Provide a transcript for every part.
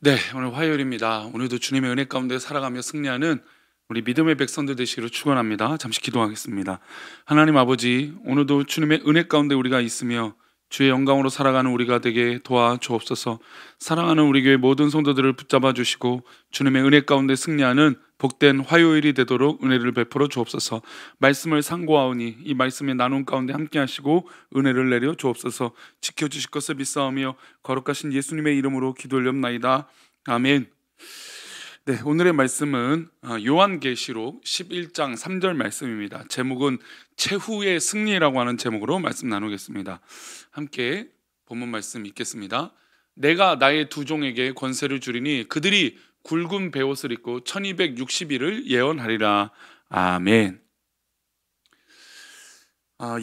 네, 오늘 화요일입니다. 오늘도 주님의 은혜 가운데 살아가며 승리하는 우리 믿음의 백성들 되시기를 축원합니다. 잠시 기도하겠습니다. 하나님 아버지, 오늘도 주님의 은혜 가운데 우리가 있으며 주의 영광으로 살아가는 우리가 되게 도와주옵소서. 사랑하는 우리 교회 모든 성도들을 붙잡아 주시고 주님의 은혜 가운데 승리하는 복된 화요일이 되도록 은혜를 베풀어 주옵소서. 말씀을 상고하오니 이 말씀의 나눔 가운데 함께 하시고 은혜를 내려 주옵소서. 지켜주실 것을 믿사오며 거룩하신 예수님의 이름으로 기도 올렵나이다. 아멘. 네, 오늘의 말씀은 요한계시록 11장 3절 말씀입니다. 제목은 최후의 승리라고 하는 제목으로 말씀 나누겠습니다. 함께 본문 말씀 읽겠습니다. 내가 나의 두 종에게 권세를 주리니 그들이 굵은 베옷을 입고 1260일을 예언하리라. 아멘.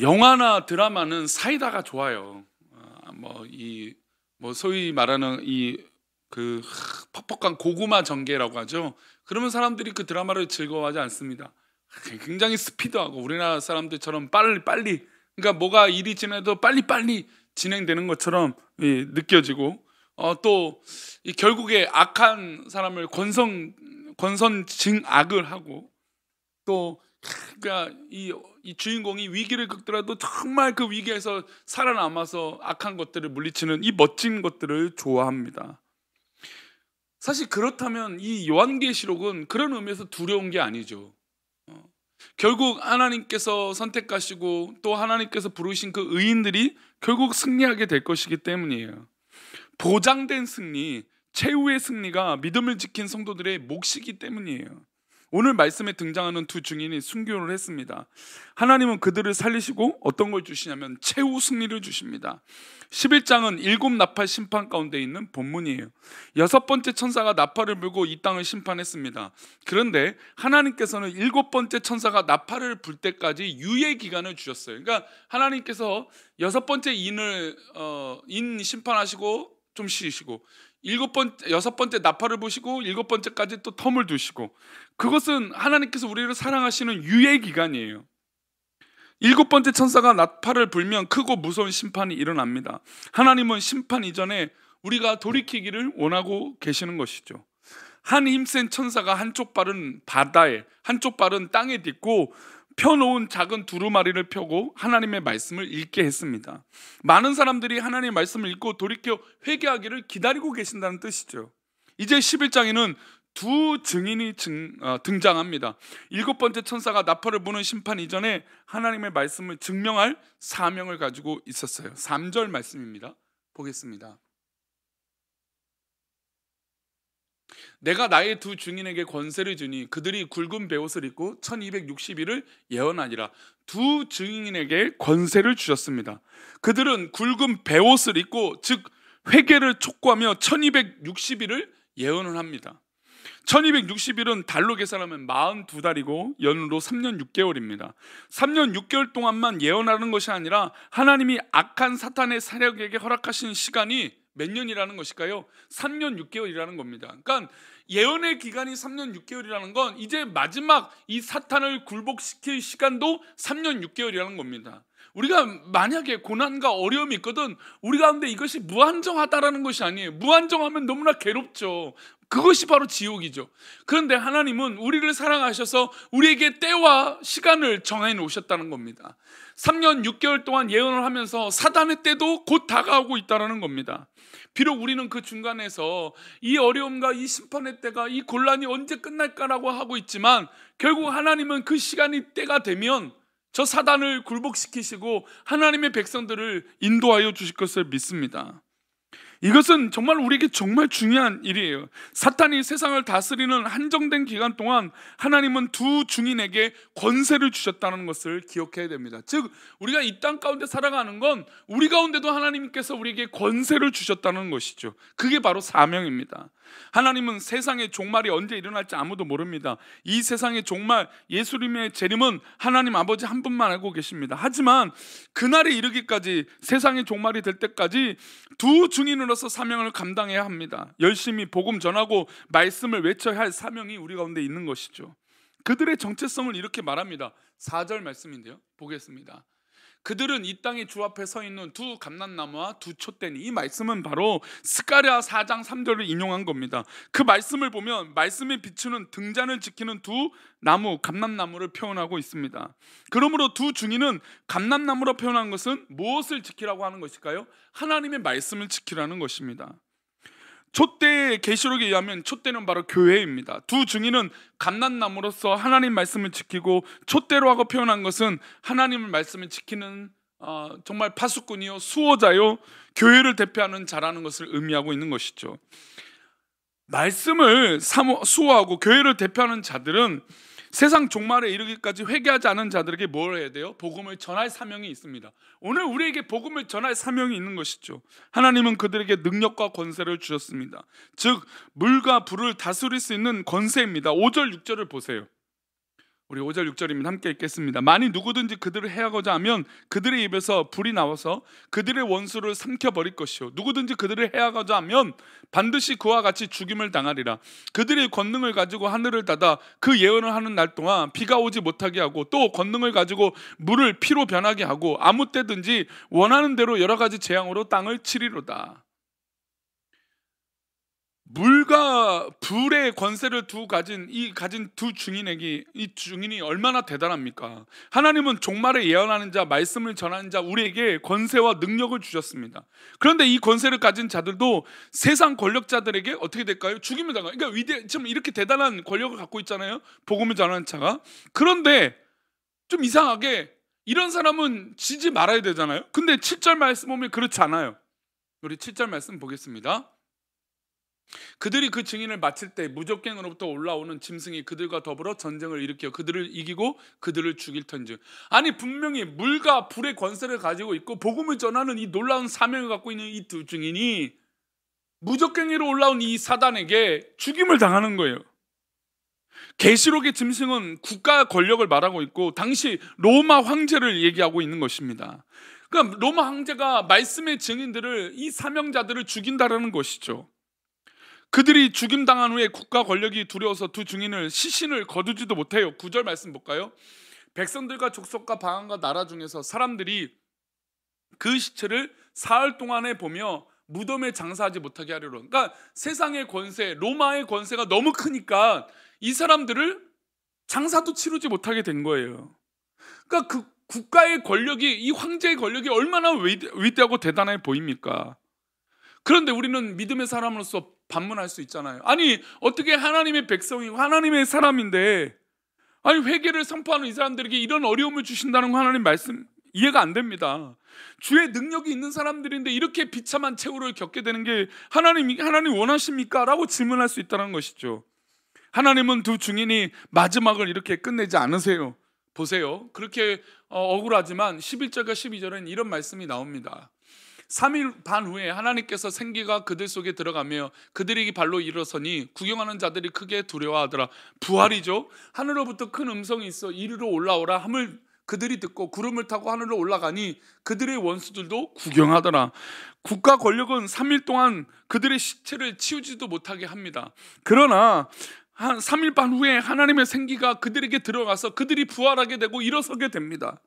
영화나 드라마는 사이다가 좋아요. 소위 말하는 그 퍽퍽한 고구마 전개라고 하죠. 그러면 사람들이 그 드라마를 즐거워하지 않습니다. 굉장히 스피드하고 우리나라 사람들처럼 빨리 그러니까 뭐가 일이 지나도 빨리 진행되는 것처럼 느껴지고 또 결국에 악한 사람을 권선징악을 하고 또 그러니까 이 주인공이 위기를 겪더라도 정말 그 위기에서 살아남아서 악한 것들을 물리치는 이 멋진 것들을 좋아합니다. 사실 그렇다면 이 요한계시록은 그런 의미에서 두려운 게 아니죠. 결국 하나님께서 선택하시고 또 하나님께서 부르신 그 의인들이 결국 승리하게 될 것이기 때문이에요. 보장된 승리, 최후의 승리가 믿음을 지킨 성도들의 몫이기 때문이에요. 오늘 말씀에 등장하는 두 증인이 순교를 했습니다. 하나님은 그들을 살리시고 어떤 걸 주시냐면 최후 승리를 주십니다. 11장은 7나팔 심판 가운데 있는 본문이에요. 6번째 천사가 나팔을 불고 이 땅을 심판했습니다. 그런데 하나님께서는 7번째 천사가 나팔을 불 때까지 유예 기간을 주셨어요. 그러니까 하나님께서 6번째 인 심판하시고 좀 쉬시고 6번째 나팔을 부시고 7번째까지 또 텀을 두시고, 그것은 하나님께서 우리를 사랑하시는 유예 기간이에요. 7번째 천사가 나팔을 불면 크고 무서운 심판이 일어납니다. 하나님은 심판 이전에 우리가 돌이키기를 원하고 계시는 것이죠. 한 힘센 천사가 한쪽 발은 바다에 한쪽 발은 땅에 딛고 펴놓은 작은 두루마리를 펴고 하나님의 말씀을 읽게 했습니다. 많은 사람들이 하나님의 말씀을 읽고 돌이켜 회개하기를 기다리고 계신다는 뜻이죠. 이제 11장에는 두 증인이 등장합니다. 7번째 천사가 나팔을 부는 심판 이전에 하나님의 말씀을 증명할 사명을 가지고 있었어요. 3절 말씀입니다. 보겠습니다. 내가 나의 두 증인에게 권세를 주니 그들이 굵은 베옷을 입고 1260일을 예언하니라. 두 증인에게 권세를 주셨습니다. 그들은 굵은 베옷을 입고 즉 회개를 촉구하며 1260일을 예언을 합니다. 1260일은 달로 계산하면 42달이고 연으로 3년 6개월입니다. 3년 6개월 동안만 예언하는 것이 아니라 하나님이 악한 사탄의 세력에게 허락하신 시간이 몇 년이라는 것일까요? 3년 6개월이라는 겁니다. 그러니까 예언의 기간이 3년 6개월이라는 건 이제 마지막 이 사탄을 굴복시킬 시간도 3년 6개월이라는 겁니다. 우리가 만약에 고난과 어려움이 있거든 우리 가운데 이것이 무한정하다라는 것이 아니에요. 무한정하면 너무나 괴롭죠. 그것이 바로 지옥이죠. 그런데 하나님은 우리를 사랑하셔서 우리에게 때와 시간을 정해 놓으셨다는 겁니다. 3년 6개월 동안 예언을 하면서 사단의 때도 곧 다가오고 있다는 겁니다. 비록 우리는 그 중간에서 이 어려움과 이 심판의 때가 이 곤란이 언제 끝날까라고 하고 있지만 결국 하나님은 그 시간이 때가 되면 저 사단을 굴복시키시고 하나님의 백성들을 인도하여 주실 것을 믿습니다. 이것은 정말 우리에게 정말 중요한 일이에요. 사탄이 세상을 다스리는 한정된 기간 동안 하나님은 두 증인에게 권세를 주셨다는 것을 기억해야 됩니다. 즉 우리가 이 땅 가운데 살아가는 건 우리 가운데도 하나님께서 우리에게 권세를 주셨다는 것이죠. 그게 바로 사명입니다. 하나님은 세상의 종말이 언제 일어날지 아무도 모릅니다. 이 세상의 종말 예수님의 재림은 하나님 아버지 한 분만 알고 계십니다. 하지만 그날에 이르기까지 세상의 종말이 될 때까지 두 증인으로서 사명을 감당해야 합니다. 열심히 복음 전하고 말씀을 외쳐야 할 사명이 우리 가운데 있는 것이죠. 그들의 정체성을 이렇게 말합니다. 4절 말씀인데요, 보겠습니다. 그들은 이 땅의 주 앞에 서 있는 두 감람나무와 두 촛대니, 이 말씀은 바로 스가랴 4장 3절을 인용한 겁니다. 그 말씀을 보면 말씀에 비추는 등잔을 지키는 두 나무, 감람나무를 표현하고 있습니다. 그러므로 두 증인은 감람나무로 표현한 것은 무엇을 지키라고 하는 것일까요? 하나님의 말씀을 지키라는 것입니다. 촛대의 계시록에 의하면 촛대는 바로 교회입니다. 두 증인은 감람나무로서 하나님 말씀을 지키고, 촛대로하고 표현한 것은 하나님의 말씀을 지키는 정말 파수꾼이요, 수호자요, 교회를 대표하는 자라는 것을 의미하고 있는 것이죠. 말씀을 수호하고 교회를 대표하는 자들은 세상 종말에 이르기까지 회개하지 않은 자들에게 뭘 해야 돼요? 복음을 전할 사명이 있습니다. 오늘 우리에게 복음을 전할 사명이 있는 것이죠. 하나님은 그들에게 능력과 권세를 주셨습니다. 즉 물과 불을 다스릴 수 있는 권세입니다. 5절 6절을 보세요. 우리 5절 6절입니다. 함께 읽겠습니다. 만일 누구든지 그들을 해하고자 하면 그들의 입에서 불이 나와서 그들의 원수를 삼켜버릴 것이요, 누구든지 그들을 해하고자 하면 반드시 그와 같이 죽임을 당하리라. 그들의 권능을 가지고 하늘을 닫아 그 예언을 하는 날 동안 비가 오지 못하게 하고, 또 권능을 가지고 물을 피로 변하게 하고, 아무 때든지 원하는 대로 여러 가지 재앙으로 땅을 치리로다. 물과 불의 권세를 가진 두 증인에게, 이 증인이 얼마나 대단합니까? 하나님은 종말에 예언하는 자, 말씀을 전하는 자, 우리에게 권세와 능력을 주셨습니다. 그런데 이 권세를 가진 자들도 세상 권력자들에게 어떻게 될까요? 죽임을 당해요. 그러니까 지금 이렇게 대단한 권력을 갖고 있잖아요, 복음을 전하는 자가. 그런데 좀 이상하게 이런 사람은 지지 말아야 되잖아요. 근데 7절 말씀 보면 그렇지 않아요. 우리 7절 말씀 보겠습니다. 그들이 그 증인을 마칠 때 무적갱으로부터 올라오는 짐승이 그들과 더불어 전쟁을 일으켜 그들을 이기고 그들을 죽일 터인즉. 아니, 분명히 물과 불의 권세를 가지고 있고 복음을 전하는 이 놀라운 사명을 갖고 있는 이 두 증인이 무적갱이로 올라온 이 사단에게 죽임을 당하는 거예요. 계시록의 짐승은 국가 권력을 말하고 있고, 당시 로마 황제를 얘기하고 있는 것입니다. 그러니까 로마 황제가 말씀의 증인들을, 이 사명자들을 죽인다라는 것이죠. 그들이 죽임당한 후에 국가 권력이 두려워서 두 증인을 시신을 거두지도 못해요. 9절 말씀 볼까요? 백성들과 족속과 방언과 나라 중에서 사람들이 그 시체를 사흘 동안에 보며 무덤에 장사하지 못하게 하려고. 그러니까 세상의 권세, 로마의 권세가 너무 크니까 이 사람들을 장사도 치르지 못하게 된 거예요. 그러니까 그 국가의 권력이, 이 황제의 권력이 얼마나 위대하고 대단해 보입니까? 그런데 우리는 믿음의 사람으로서 반문할 수 있잖아요. 아니, 어떻게 하나님의 백성이고 하나님의 사람인데, 아니, 회개를 선포하는 이 사람들에게 이런 어려움을 주신다는 거, 하나님 말씀 이해가 안 됩니다. 주의 능력이 있는 사람들인데 이렇게 비참한 최후를 겪게 되는 게 하나님 원하십니까? 라고 질문할 수 있다는 것이죠. 하나님은 두 증인이 마지막을 이렇게 끝내지 않으세요. 보세요. 그렇게 억울하지만 11절과 12절에는 이런 말씀이 나옵니다. 3일 반 후에 하나님께서 생기가 그들 속에 들어가며 그들에게 발로 일어서니 구경하는 자들이 크게 두려워하더라. 부활이죠. 하늘로부터 큰 음성이 있어 이리로 올라오라 함을 그들이 듣고 구름을 타고 하늘로 올라가니 그들의 원수들도 구경하더라. 국가 권력은 3일 동안 그들의 시체를 치우지도 못하게 합니다. 그러나 한 3일 반 후에 하나님의 생기가 그들에게 들어가서 그들이 부활하게 되고 일어서게 됩니다.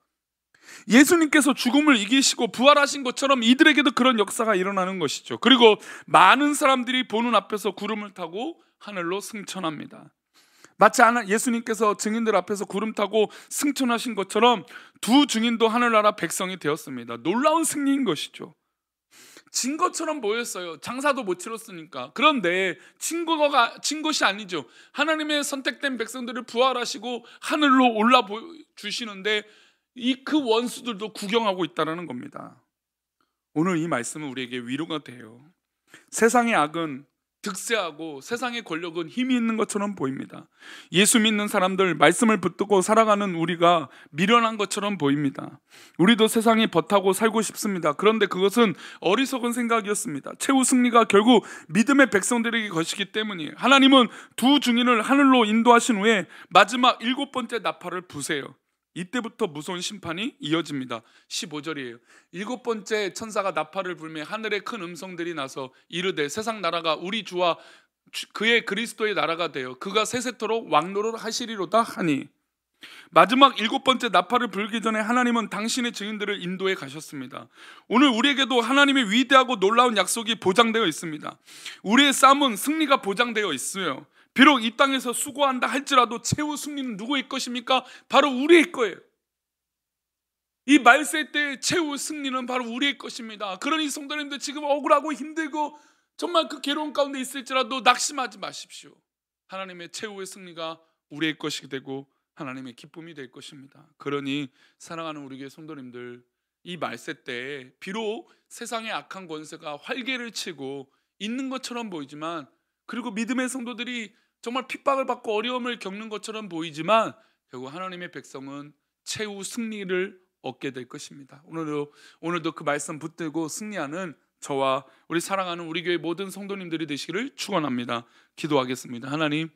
예수님께서 죽음을 이기시고 부활하신 것처럼 이들에게도 그런 역사가 일어나는 것이죠. 그리고 많은 사람들이 보는 앞에서 구름을 타고 하늘로 승천합니다. 마치 예수님께서 증인들 앞에서 구름 타고 승천하신 것처럼 두 증인도 하늘나라 백성이 되었습니다. 놀라운 승리인 것이죠. 진 것처럼 보였어요. 장사도 못 치렀으니까. 그런데 진 것이 아니죠. 하나님의 선택된 백성들을 부활하시고 하늘로 올라 주시는데 그 원수들도 구경하고 있다는 겁니다. 오늘 이 말씀은 우리에게 위로가 돼요. 세상의 악은 득세하고 세상의 권력은 힘이 있는 것처럼 보입니다. 예수 믿는 사람들, 말씀을 붙들고 살아가는 우리가 미련한 것처럼 보입니다. 우리도 세상에 벗하고 살고 싶습니다. 그런데 그것은 어리석은 생각이었습니다. 최후 승리가 결국 믿음의 백성들에게 것이기 때문이에요. 하나님은 두 증인을 하늘로 인도하신 후에 마지막 7번째 나팔을 부세요. 이때부터 무서운 심판이 이어집니다. 15절이에요. 7번째 천사가 나팔을 불며 하늘에 큰 음성들이 나서 이르되 세상 나라가 우리 주와 그의 그리스도의 나라가 되어 그가 세세토록 왕노를 하시리로다 하니. 마지막 7번째 나팔을 불기 전에 하나님은 당신의 증인들을 인도해 가셨습니다. 오늘 우리에게도 하나님의 위대하고 놀라운 약속이 보장되어 있습니다. 우리의 싸움은 승리가 보장되어 있어요. 비록 이 땅에서 수고한다 할지라도 최후 승리는 누구의 것입니까? 바로 우리의 거예요. 이 말세 때의 최후 승리는 바로 우리의 것입니다. 그러니 성도님들, 지금 억울하고 힘들고 정말 그 괴로운 가운데 있을지라도 낙심하지 마십시오. 하나님의 최후의 승리가 우리의 것이 되고 하나님의 기쁨이 될 것입니다. 그러니 사랑하는 우리 교회 성도님들, 이 말세 때 비록 세상의 악한 권세가 활개를 치고 있는 것처럼 보이지만, 그리고 믿음의 성도들이 정말 핍박을 받고 어려움을 겪는 것처럼 보이지만, 결국 하나님의 백성은 최후 승리를 얻게 될 것입니다. 오늘도 그 말씀 붙들고 승리하는 저와 우리 사랑하는 우리 교회 모든 성도님들이 되시기를 축원합니다. 기도하겠습니다. 하나님,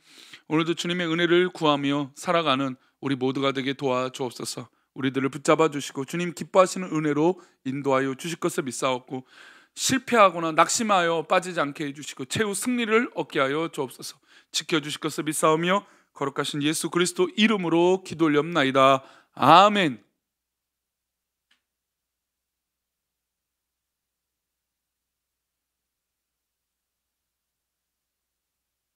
오늘도 주님의 은혜를 구하며 살아가는 우리 모두가 되게 도와주옵소서. 우리들을 붙잡아 주시고 주님 기뻐하시는 은혜로 인도하여 주실 것을 믿사옵고, 실패하거나 낙심하여 빠지지 않게 해주시고 최후 승리를 얻게 하여 주옵소서. 지켜주실 것을 믿사오며 거룩하신 예수 그리스도 이름으로 기도 올렵나이다. 아멘.